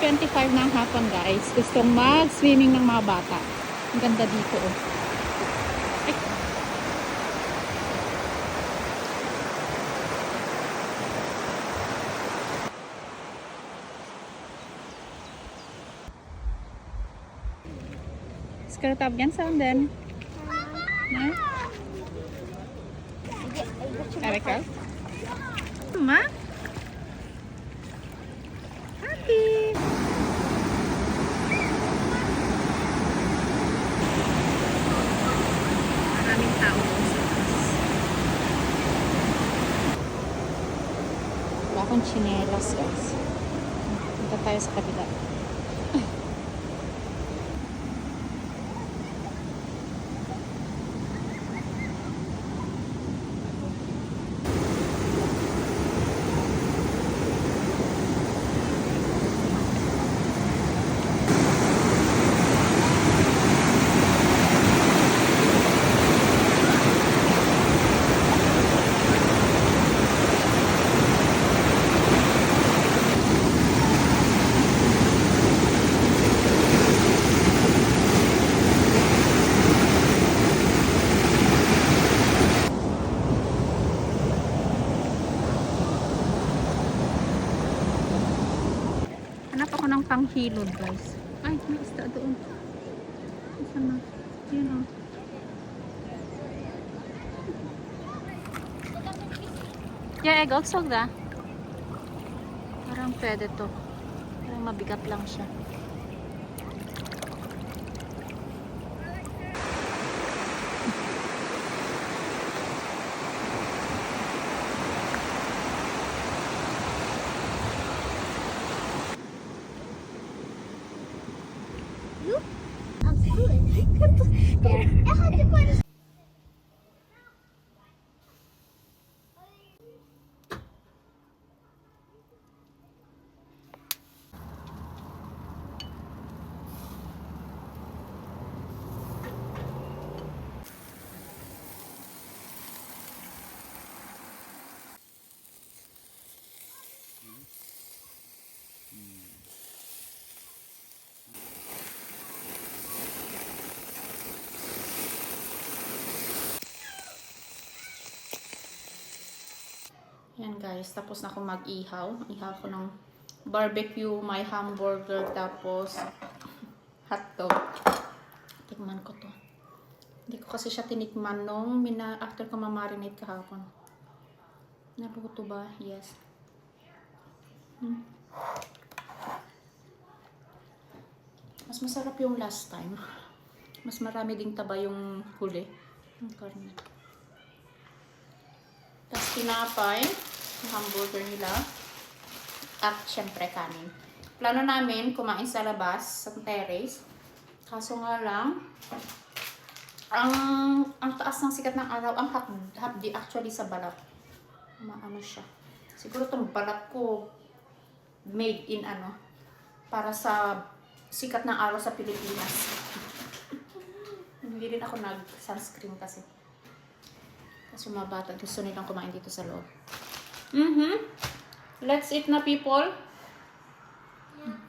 4:25 ng hapon guys. Gustong mag-swimming ng mga bata. Ang ganda dito oh. Ay. Ska du ta igen sanden? Nej? Är det kallt? Mamma? Happy! Maraming tao sa taas. Wala akong chinelas guys. Punta tayo sa kabila. Hanap ako ng panghilod guys. Ay, may isda doon. Saan na? Yun o. Yeah, egg ogsog da. Parang pwede to. Parang mabigat lang siya. Yan guys, tapos na ako mag-ihaw. Ihaw ko ng barbecue, may hamburger, tapos hotdog. Tikman ko to. Hindi ko kasi siya tinikman nung after ko ma-marinate kahapon. Naluto ba? Yes. Mas masarap yung last time. Mas marami ding taba yung huli. Ang karne. Tapos tinapay, yung hamburger nila, at syempre kanin. Plano namin kumain sa labas, sa terrace. Kaso nga lang, ang taas ng sikat ng araw, ang hapdi actually sa balat. Maano siya. Siguro itong balat ko, made in para sa sikat ng araw sa Pilipinas. Hindi rin ako nag-sunscreen kasi. Kasi mga bata gusto nilang kumain dito sa loob. Let's eat na people.